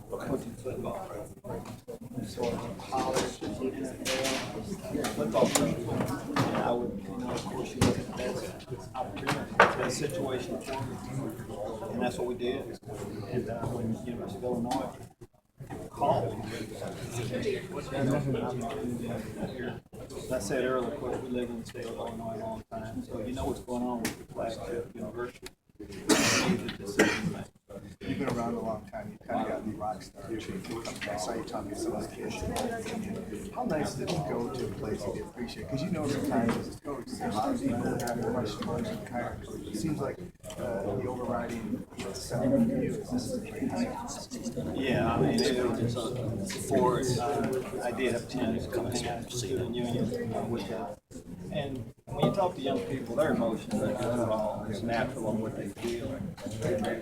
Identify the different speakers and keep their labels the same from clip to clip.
Speaker 1: coaching football. Sort of college, NFL, football coach. And I would, of course, you look at that as an opportunity, that situation for me. And that's what we did. And when University of Illinois called, as I said earlier, of course, we lived in the state of Illinois a long time, so you know what's going on with the flagship university.
Speaker 2: You've been around a long time. You kind of got the rock star treatment. I saw you talking to some of the kids. How nice is it to go to a place and get appreciated? Because you know sometimes as a coach, there's a lot of people that have questions and hire coach. It seems like the overriding sentiment for you is this is the
Speaker 1: Yeah, I mean, it was just for I did have a chance to come hang out at the student union with them. And when you talk to young people, their emotions are just all it's natural on what they feel.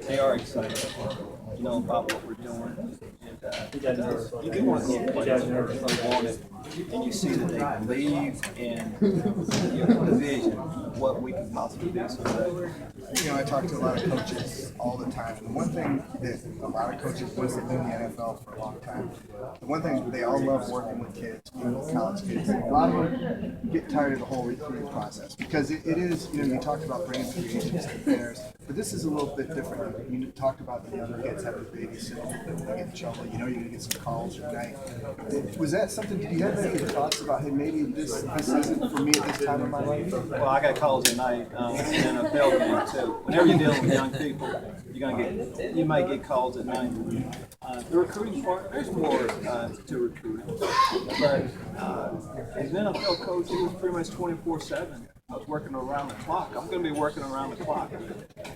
Speaker 1: They are excited, about what we're doing. And you do want to go to a place where they want it, and you see that they believe in the vision of what we can possibly do someday.
Speaker 2: I talk to a lot of coaches all the time. And one thing that a lot of coaches, once they've been in the NFL for a long time, the one thing they all love working with kids, college kids. A lot of them get tired of the whole recruiting process because it is, you talked about bringing free agents to players, but this is a little bit different. You talked about the young kids having babysitting, when they get in trouble. You're going to get some calls at night. Was that something, did you have any thoughts about, hey, maybe this isn't for me at this time in my life?
Speaker 1: Well, I got calls at night in the NFL game too. Whenever you're dealing with young people, you might get calls at night. The recruiting part, there's more to recruiting, but as an NFL coach, it was pretty much 24/7. I was working around the clock. I'm going to be working around the clock.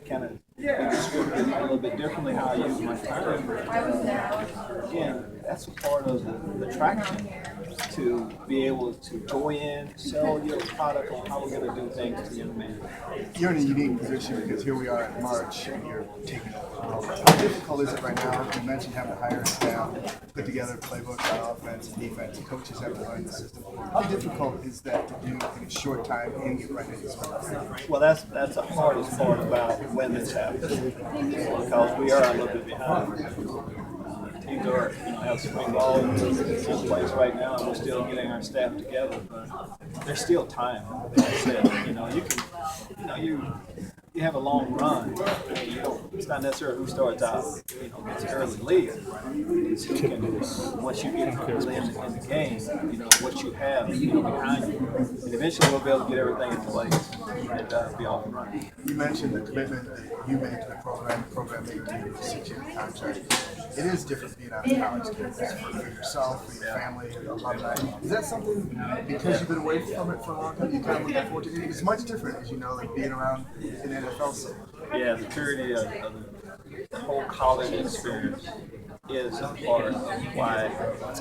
Speaker 1: Kind of distribute a little bit differently how I use my time. Again, that's a part of the attraction to be able to go in, sell your product on how we're going to do things to young men.
Speaker 2: You're in a unique position because here we are in March and you're taking over. How difficult is it right now? You mentioned having to hire a staff, put together playbooks on offense and defense, and coaches have to learn the system. How difficult is that to do in a short time and get right into spring?
Speaker 1: Well, that's the hardest part about when this happens, because we are a little bit behind. Teams are, have spring ball in place right now, and we're still getting our staff together. But there's still time. Like I said, you have a long run. It's not necessarily who starts out, gets an early lead. It's who can, once you get early in the game, what you have, behind you. And eventually we'll be able to get everything in place and be off and running.
Speaker 2: You mentioned the commitment that you made to the program made to you with a 6-year contract. It is different being on a college campus for yourself, for your family, your alumni. Is that something, because you've been away from it for a long time, you kind of look forward to it? It's much different, as you know, like being around an NFL setting.
Speaker 1: Yeah, the purity of the whole college experience is a part of why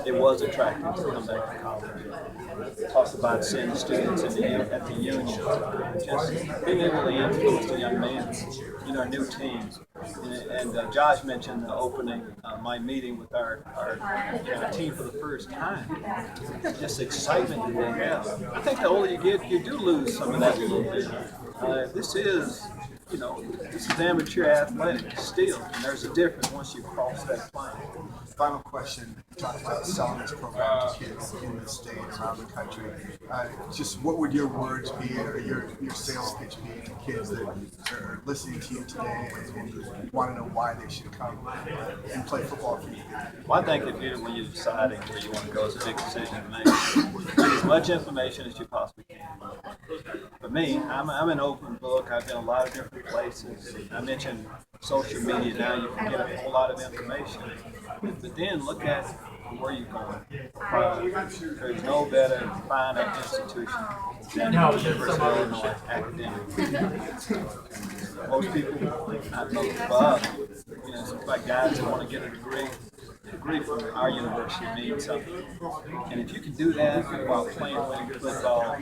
Speaker 1: it was attractive to come back to college. Talk about seeing the students at the union, just being able to influence the young men, our new teams. And Josh mentioned the opening, my meeting with our team for the first time. Just the excitement that they have. I think the older you get, you do lose some of that a little bit. This is amateur athletic still, and there's a difference once you cross that line.
Speaker 2: Final question. You talked about selling this program to kids in the state, around the country. Just what would your words be, or your sales pitch be to kids that are listening to you today and want to know why they should come and play football for you?
Speaker 1: Well, I think when you're deciding where you want to go, it's a big decision to make. As much information as you possibly can. For me, I'm an open book. I've been a lot of different places. I mentioned social media. Now you can get a whole lot of information. But then look at where you're going. There's no better finer institution than the University of Illinois academic. Most people, I know for us, it's like guys that want to get a degree from our university means something. And if you can do that while playing winning football,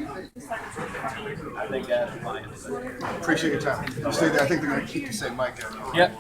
Speaker 1: I think that's my answer.
Speaker 2: Appreciate your time. You stay there. I think they're going to keep the same mic.
Speaker 3: Yep.